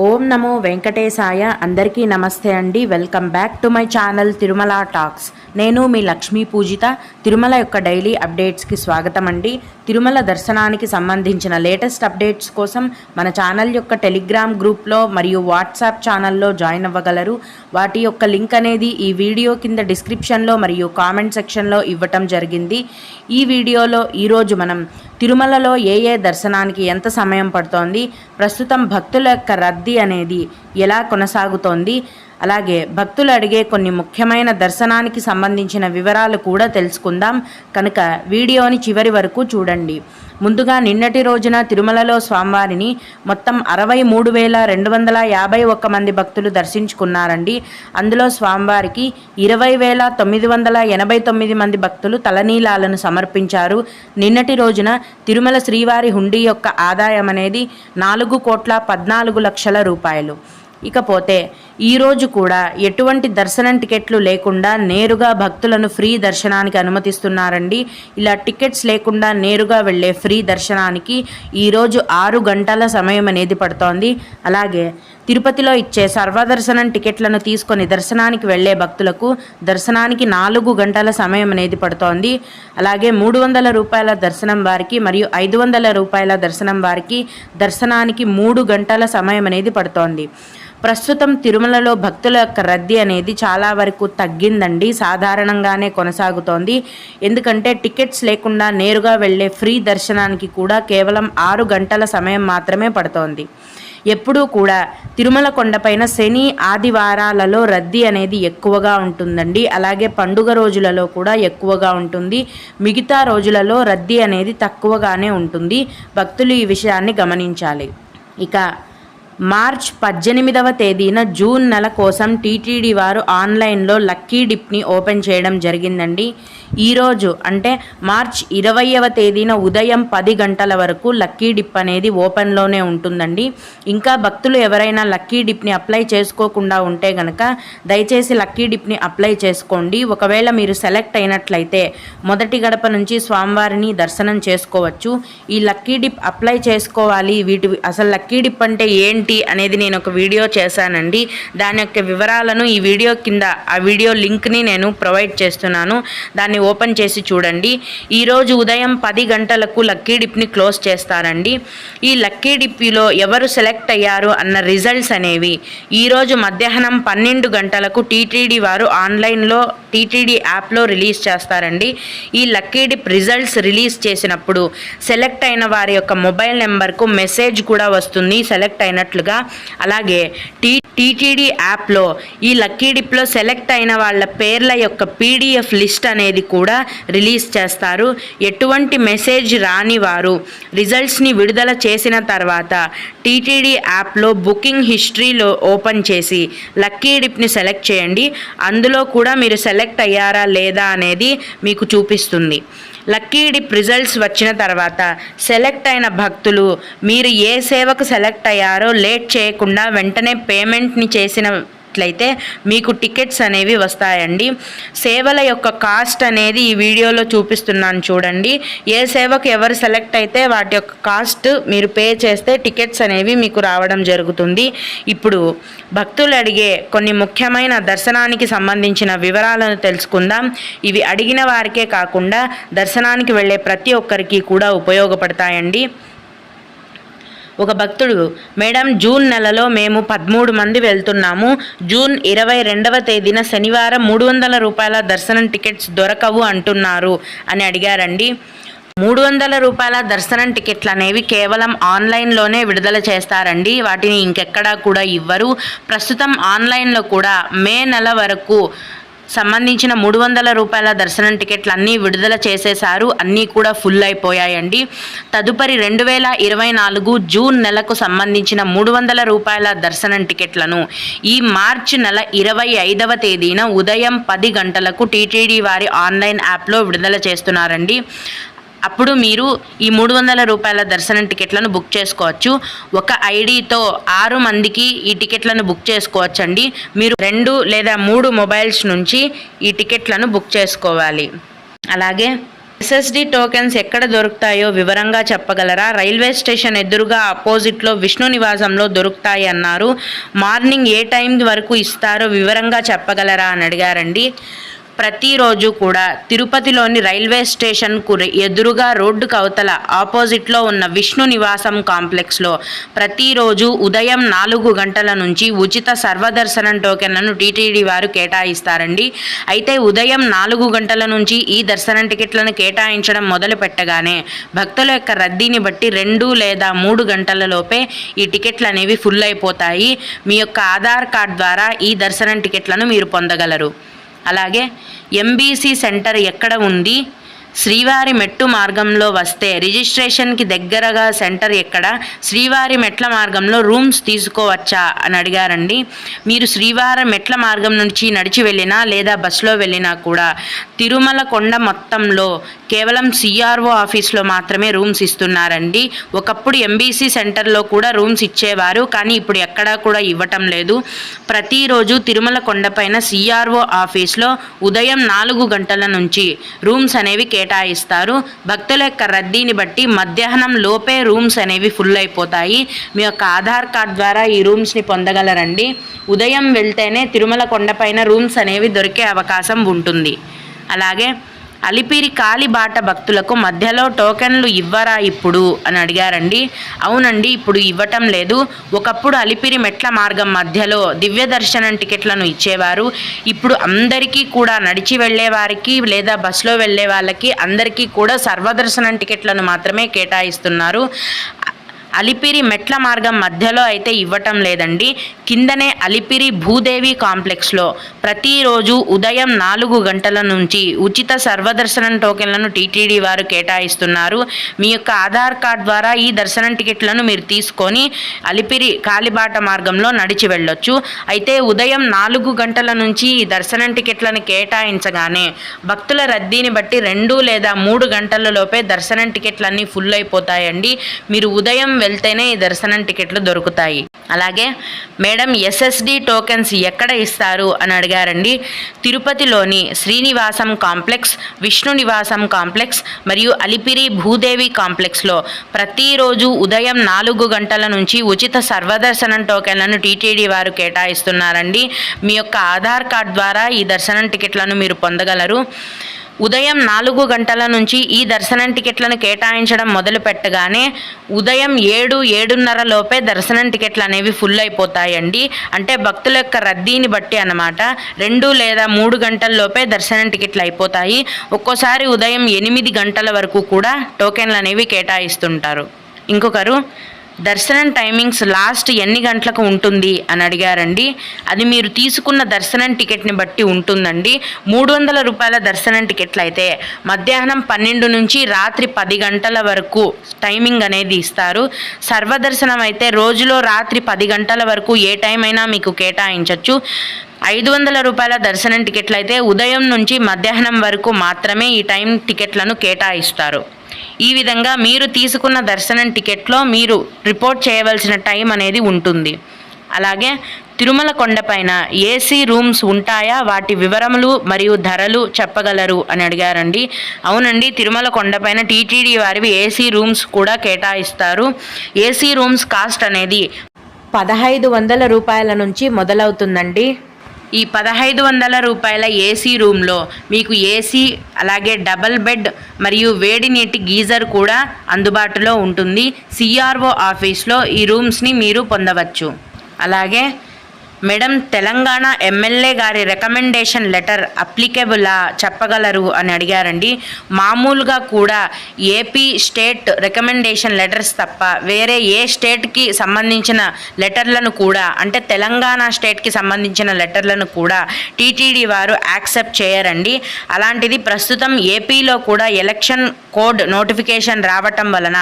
ఓం నమో వెంకటేశాయ. అందరికీ నమస్తే అండి. Welcome back to my channel Tirumala talks. నేను మీ లక్ష్మీ పూజిత. తిరుమల యొక్క డైలీ అప్డేట్స్కి స్వాగతం అండి. తిరుమల దర్శనానికి సంబంధించిన లేటెస్ట్ అప్డేట్స్ కోసం మన ఛానల్ యొక్క టెలిగ్రామ్ గ్రూప్లో మరియు వాట్సాప్ ఛానల్లో జాయిన్ అవ్వగలరు. వాటి యొక్క లింక్ అనేది ఈ వీడియో కింద డిస్క్రిప్షన్లో మరియు కామెంట్ సెక్షన్లో ఇవ్వటం జరిగింది. ఈ వీడియోలో ఈరోజు మనం తిరుమలలో ఏ దర్శనానికి ఎంత సమయం పడుతోంది, ప్రస్తుతం భక్తుల యొక్క రద్దీ అనేది ఎలా కొనసాగుతోంది, అలాగే భక్తులు అడిగే కొన్ని ముఖ్యమైన దర్శనానికి సంబంధించిన వివరాలు కూడా తెలుసుకుందాం. కనుక వీడియోని చివరి వరకు చూడండి. ముందుగా నిన్నటి రోజున తిరుమలలో స్వామివారిని మొత్తం 63,251 మంది భక్తులు దర్శించుకున్నారండి. అందులో స్వామివారికి 20,989 మంది భక్తులు తలనీలాలను సమర్పించారు. నిన్నటి రోజున తిరుమల శ్రీవారి హుండీ యొక్క ఆదాయం అనేది 4,14,00,000 రూపాయలు. ఇకపోతే ఈరోజు కూడా ఎటువంటి దర్శనం టికెట్లు లేకుండా నేరుగా భక్తులను ఫ్రీ దర్శనానికి అనుమతిస్తున్నారండి. ఇలా టికెట్స్ లేకుండా నేరుగా వెళ్ళే ఫ్రీ దర్శనానికి ఈరోజు 6 గంటల సమయం అనేది పడుతోంది. అలాగే తిరుపతిలో ఇచ్చే సర్వదర్శనం టికెట్లను తీసుకొని దర్శనానికి వెళ్ళే భక్తులకు దర్శనానికి 4 గంటల సమయం అనేది పడుతోంది. అలాగే 300 రూపాయల దర్శనం వారికి మరియు 500 రూపాయల దర్శనం వారికి దర్శనానికి 3 గంటల సమయం అనేది పడుతోంది. ప్రస్తుతం తిరుమలలో భక్తుల యొక్క రద్దీ అనేది చాలా వరకు తగ్గిందండి. సాధారణంగానే కొనసాగుతోంది. ఎందుకంటే టికెట్స్ లేకుండా నేరుగా వెళ్ళే ఫ్రీ దర్శనానికి కూడా కేవలం 6 గంటల సమయం మాత్రమే పడుతోంది. ఎప్పుడూ కూడా తిరుమల కొండపైన శని ఆదివారాలలో రద్దీ అనేది ఎక్కువగా ఉంటుందండి. అలాగే పండుగ రోజులలో కూడా ఎక్కువగా ఉంటుంది. మిగతా రోజులలో రద్దీ అనేది తక్కువగానే ఉంటుంది. భక్తులు ఈ విషయాన్ని గమనించాలి. ఇక మార్చ్ 18వ తేదీన జూన్ నెల కోసం టీటీడీ వారు ఆన్లైన్లో లక్కీ డిప్ని ఓపెన్ చేయడం జరిగిందండి. ఈరోజు అంటే మార్చ్ 20వ తేదీన ఉదయం 10 గంటల వరకు లక్కీ డిప్ అనేది ఓపెన్లోనే ఉంటుందండి. ఇంకా భక్తులు ఎవరైనా లక్కీ డిప్ని అప్లై చేసుకోకుండా ఉంటే కనుక దయచేసి లక్కీ డిప్ని అప్లై చేసుకోండి. ఒకవేళ మీరు సెలెక్ట్ అయినట్లయితే మొదటి గడప నుంచి స్వామివారిని దర్శనం చేసుకోవచ్చు. ఈ లక్కీ డిప్ అప్లై చేసుకోవాలి. అసలు లక్కీ డిప్ అంటే ఏంటి అనేది నేను ఒక వీడియో చేశానండి. దాని యొక్క వివరాలను ఈ వీడియో కింద ఆ వీడియో లింక్ని నేను ప్రొవైడ్ చేస్తున్నాను. దాన్ని ఓపెన్ చేసి చూడండి. ఈరోజు ఉదయం 10 గంటలకు లక్కీ డిప్ని క్లోజ్ చేస్తారండి. ఈ లక్కీ డిప్లో ఎవరు సెలెక్ట్ అయ్యారు అన్న రిజల్ట్స్ అనేవి ఈరోజు మధ్యాహ్నం 12 గంటలకు టీటీడీ వారు ఆన్లైన్లో టీటీడీ యాప్లో రిలీజ్ చేస్తారండి. ఈ లక్కీ డిప్ రిజల్ట్స్ రిలీజ్ చేసినప్పుడు సెలెక్ట్ అయిన వారి యొక్క మొబైల్ నెంబర్కు మెసేజ్ కూడా వస్తుంది సెలెక్ట్ అయినట్లుగా. అలాగే టీటీడీ యాప్లో ఈ లక్కీ డిప్లో సెలెక్ట్ అయిన వాళ్ళ పేర్ల యొక్క పీడిఎఫ్ లిస్ట్ అనేది కూడా రిలీజ్ చేస్తారు. ఎటువంటి మెసేజ్ రాని వారు రిజల్ట్స్ని విడుదల చేసిన తర్వాత టీటీడీ యాప్లో బుకింగ్ హిస్టరీలో ఓపెన్ చేసి లక్కీ డిప్ని సెలెక్ట్ చేయండి. అందులో కూడా మీరు సెలెక్ట్ అయ్యారా లేదా అనేది మీకు చూపిస్తుంది. లక్కీ డిప్ రిజల్ట్స్ వచ్చిన తర్వాత సెలెక్ట్ అయిన భక్తులు మీరు ఏ సేవకు సెలెక్ట్ అయ్యారో లేట్ చేయకుండా వెంటనే పేమెంట్ని చేసినట్లయితే మీకు టికెట్స్ అనేవి వస్తాయండి. సేవల యొక్క కాస్ట్ అనేది ఈ వీడియోలో చూపిస్తున్నాను చూడండి. ఏ సేవకు ఎవరు సెలెక్ట్ అయితే వాటి యొక్క కాస్ట్ మీరు పే చేస్తే టికెట్స్ అనేవి మీకు రావడం జరుగుతుంది. ఇప్పుడు భక్తులు అడిగే కొన్ని ముఖ్యమైన దర్శనానికి సంబంధించిన వివరాలను తెలుసుకుందాం. ఇవి అడిగిన వారికే కాకుండా దర్శనానికి వెళ్ళే ప్రతి ఒక్కరికి కూడా ఉపయోగపడతాయండి. ఒక భక్తుడు, మేడం జూన్ నెలలో మేము 13 మంది వెళ్తున్నాము. జూన్ 22వ తేదీన శనివారం 300 రూపాయల దర్శనం టికెట్స్ దొరకవు అంటున్నారు అని అడిగారండి. 300 రూపాయల దర్శనం టికెట్లు అనేవి కేవలం ఆన్లైన్లోనే విడుదల చేస్తారండి. వాటిని ఇంకెక్కడా కూడా ఇవ్వరు. ప్రస్తుతం ఆన్లైన్లో కూడా మే నెల వరకు సంబంధించిన 300 రూపాయల దర్శనం టికెట్లు అన్నీ విడుదల చేసేశారు. అన్నీ కూడా ఫుల్ అయిపోయాయండి. తదుపరి 2024 జూన్ నెలకు సంబంధించిన 300 రూపాయల దర్శనం టికెట్లను ఈ మార్చి నెల 25వ తేదీన ఉదయం 10 గంటలకు టీటీడీ వారి ఆన్లైన్ యాప్లో విడుదల చేస్తున్నారండి. అప్పుడు మీరు ఈ 300 రూపాయల దర్శనం టికెట్లను బుక్ చేసుకోవచ్చు. ఒక ఐడితో 6 మందికి ఈ టికెట్లను బుక్ చేసుకోవచ్చండి. మీరు 2 లేదా 3 మొబైల్స్ నుంచి ఈ టికెట్లను బుక్ చేసుకోవాలి. అలాగే ఎస్ఎస్డి టోకెన్స్ ఎక్కడ దొరుకుతాయో వివరంగా చెప్పగలరా? రైల్వే స్టేషన్ ఎదురుగా ఆపోజిట్లో విష్ణు నివాసంలో దొరుకుతాయి అన్నారు. మార్నింగ్ ఏ టైం వరకు ఇస్తారో వివరంగా చెప్పగలరా అని అడిగారండి. ప్రతిరోజు కూడా తిరుపతిలోని రైల్వే స్టేషన్కు ఎదురుగా రోడ్డుకు అవతల ఆపోజిట్లో ఉన్న విష్ణు నివాసం కాంప్లెక్స్లో ప్రతిరోజు ఉదయం 4 గంటల నుంచి ఉచిత సర్వదర్శనం టోకెన్లను టీటీడీ వారు కేటాయిస్తారండి. అయితే ఉదయం 4 గంటల నుంచి ఈ దర్శనం టికెట్లను కేటాయించడం మొదలు పెట్టగానే భక్తుల యొక్క రద్దీని బట్టి 2 లేదా 3 గంటల లోపే ఈ టికెట్లు అనేవి ఫుల్ అయిపోతాయి. మీ యొక్క ఆధార్ కార్డ్ ద్వారా ఈ దర్శనం టికెట్లను మీరు పొందగలరు. అలాగే ఎంబీసీ సెంటర్ ఎక్కడ ఉంది? శ్రీవారి మెట్టు మార్గంలో వస్తే రిజిస్ట్రేషన్కి దగ్గరగా సెంటర్ ఎక్కడ? శ్రీవారి మెట్ల మార్గంలో రూమ్స్ తీసుకోవచ్చా అని అడిగారండి. మీరు శ్రీవారి మెట్ల మార్గం నుంచి నడిచి వెళ్ళినా లేదా బస్సులో వెళ్ళినా కూడా తిరుమల కొండ మొత్తంలో కేవలం సిఆర్ఓ ఆఫీస్లో మాత్రమే రూమ్స్ ఇస్తున్నారండి. ఒకప్పుడు ఎంబీసీ సెంటర్లో కూడా రూమ్స్ ఇచ్చేవారు, కానీ ఇప్పుడు ఎక్కడా కూడా ఇవ్వటం లేదు. ప్రతిరోజు తిరుమల కొండపైన సిఆర్ఓ ఆఫీస్లో ఉదయం 4 గంటల నుంచి రూమ్స్ అనేవి కేటాయిస్తారు. భక్తుల యొక్క రద్దీని బట్టి మధ్యాహ్నం లోపే రూమ్స్ అనేవి ఫుల్ అయిపోతాయి. మీ యొక్క ఆధార్ కార్డ్ ద్వారా ఈ రూమ్స్ని పొందగలరండి. ఉదయం వెళ్తేనే తిరుమల కొండపైన రూమ్స్ అనేవి దొరికే అవకాశం ఉంటుంది. అలాగే అలిపిరి కాలిబాట భక్తులకు మధ్యలో టోకెన్లు ఇవ్వరా ఇప్పుడు అని అడిగారండి. అవునండి, ఇప్పుడు ఇవ్వటం లేదు. ఒకప్పుడు అలిపిరి మెట్ల మార్గం మధ్యలో దివ్య దర్శనం టికెట్లను ఇచ్చేవారు. ఇప్పుడు అందరికీ కూడా నడిచి వెళ్ళే వారికి లేదా బస్సులో వెళ్ళే వాళ్ళకి అందరికీ కూడా సర్వదర్శనం టికెట్లను మాత్రమే కేటాయిస్తున్నారు. అలిపిరి మెట్ల మార్గం మధ్యలో అయితే ఇవ్వటం లేదండి. కిందనే అలిపిరి భూదేవి కాంప్లెక్స్లో ప్రతిరోజు ఉదయం 4 గంటల నుంచి ఉచిత సర్వదర్శనం టోకెన్లను టీటీడీ వారు కేటాయిస్తున్నారు. మీ యొక్క ఆధార్ కార్డ్ ద్వారా ఈ దర్శనం టికెట్లను మీరు తీసుకొని అలిపిరి కాలిబాట మార్గంలో నడిచి వెళ్ళొచ్చు. అయితే ఉదయం 4 గంటల నుంచి ఈ దర్శనం టికెట్లను కేటాయించగానే భక్తుల రద్దీని బట్టి 2 లేదా 3 గంటల లోపే దర్శనం టికెట్లన్నీ ఫుల్ అయిపోతాయండి. మీరు ఉదయం వెళ్తేనే ఈ దర్శనం టికెట్లు దొరుకుతాయి. అలాగే మేడం ఎస్ఎస్డి టోకెన్స్ ఎక్కడ ఇస్తారు అని అడిగారండి. తిరుపతిలోని శ్రీనివాసం కాంప్లెక్స్, విష్ణు నివాసం కాంప్లెక్స్ మరియు అలిపిరి భూదేవి కాంప్లెక్స్లో ప్రతిరోజు ఉదయం 4 గంటల నుంచి ఉచిత సర్వదర్శనం టోకెన్లను టీటీడీ వారు కేటాయిస్తున్నారండి. మీ యొక్క ఆధార్ కార్డ్ ద్వారా ఈ దర్శనం టికెట్లను మీరు పొందగలరు. ఉదయం 4 గంటల నుంచి ఈ దర్శనం టికెట్లను కేటాయించడం మొదలు పెట్టగానే ఉదయం 7-7:30 లోపే దర్శనం టికెట్లు అనేవి ఫుల్ అయిపోతాయండి. అంటే భక్తుల యొక్క రద్దీని బట్టి అన్నమాట. 2 లేదా 3 గంటల లోపే దర్శనం టికెట్లు అయిపోతాయి. ఒక్కోసారి ఉదయం 8 గంటల వరకు కూడా టోకెన్లు అనేవి కేటాయిస్తుంటారు. ఇంకొకరు దర్శనం టైమింగ్స్ లాస్ట్ ఎన్ని గంటలకు ఉంటుంది అని అడిగారండి. అది మీరు తీసుకున్న దర్శనం టికెట్ని బట్టి ఉంటుందండి. 300 రూపాయల దర్శనం టికెట్లు అయితే మధ్యాహ్నం 12 నుంచి రాత్రి 10 గంటల వరకు టైమింగ్ అనేది ఇస్తారు. సర్వదర్శనం అయితే రోజులో రాత్రి 10 గంటల వరకు ఏ టైం అయినా మీకు కేటాయించవచ్చు. 500 రూపాయల దర్శనం టికెట్లు అయితే ఉదయం నుంచి మధ్యాహ్నం వరకు మాత్రమే ఈ టైం టికెట్లను కేటాయిస్తారు. ఈ విధంగా మీరు తీసుకున్న దర్శనం టికెట్లో మీరు రిపోర్ట్ చేయవలసిన టైం అనేది ఉంటుంది. అలాగే తిరుమల కొండపైన ఏసీ రూమ్స్ ఉంటాయా? వాటి వివరములు మరియు ధరలు చెప్పగలరు అని అడిగారండి. అవునండి, తిరుమల కొండపైన టీటీడీ వారివి ఏసీ రూమ్స్ కూడా కేటాయిస్తారు. ఏసీ రూమ్స్ కాస్ట్ అనేది 1500 రూపాయల నుంచి మొదలవుతుందండి. ఈ 1500 రూపాయల ఏసీ రూమ్లో మీకు ఏసీ, అలాగే డబల్ బెడ్ మరియు వేడి నీటి గీజర్ కూడా అందుబాటులో ఉంటుంది. సిఆర్ఓ ఆఫీస్లో ఈ రూమ్స్ని మీరు పొందవచ్చు. అలాగే మేడం తెలంగాణ ఎమ్మెల్యే గారి రికమెండేషన్ లెటర్ అప్లికేబులా చెప్పగలరు అని అడిగారండి. మామూలుగా కూడా ఏపీ స్టేట్ రికమెండేషన్ లెటర్స్ తప్ప వేరే ఏ స్టేట్కి సంబంధించిన లెటర్లను కూడా, అంటే తెలంగాణ స్టేట్కి సంబంధించిన లెటర్లను కూడా టీటీడీ వారు యాక్సెప్ట్ చేయరండి. అలాంటిది ప్రస్తుతం ఏపీలో కూడా ఎలక్షన్ కోడ్ నోటిఫికేషన్ రావటం వలన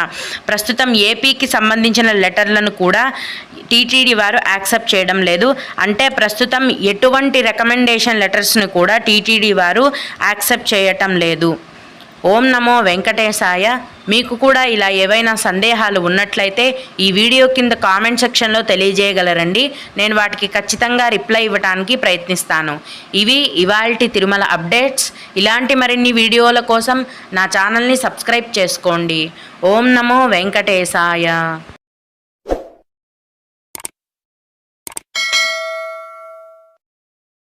ప్రస్తుతం ఏపీకి సంబంధించిన లెటర్లను కూడా టీటీడీ వారు యాక్సెప్ట్ చేయడం లేదు. అంటే ప్రస్తుతం ఎటువంటి రికమెండేషన్ లెటర్స్ని కూడా టీటీడీ వారు యాక్సెప్ట్ చేయటం లేదు. ఓం నమో వెంకటేశాయ. మీకు కూడా ఇలా ఏవైనా సందేహాలు ఉన్నట్లయితే ఈ వీడియో కింద కామెంట్ సెక్షన్లో తెలియజేయగలరండి. నేను వాటికి ఖచ్చితంగా రిప్లై ఇవ్వడానికి ప్రయత్నిస్తాను. ఇవి ఇవాల్టి తిరుమల అప్డేట్స్. ఇలాంటి మరిన్ని వీడియోల కోసం నా ఛానల్ని సబ్స్క్రైబ్ చేసుకోండి. ఓం నమో వెంకటేశాయ.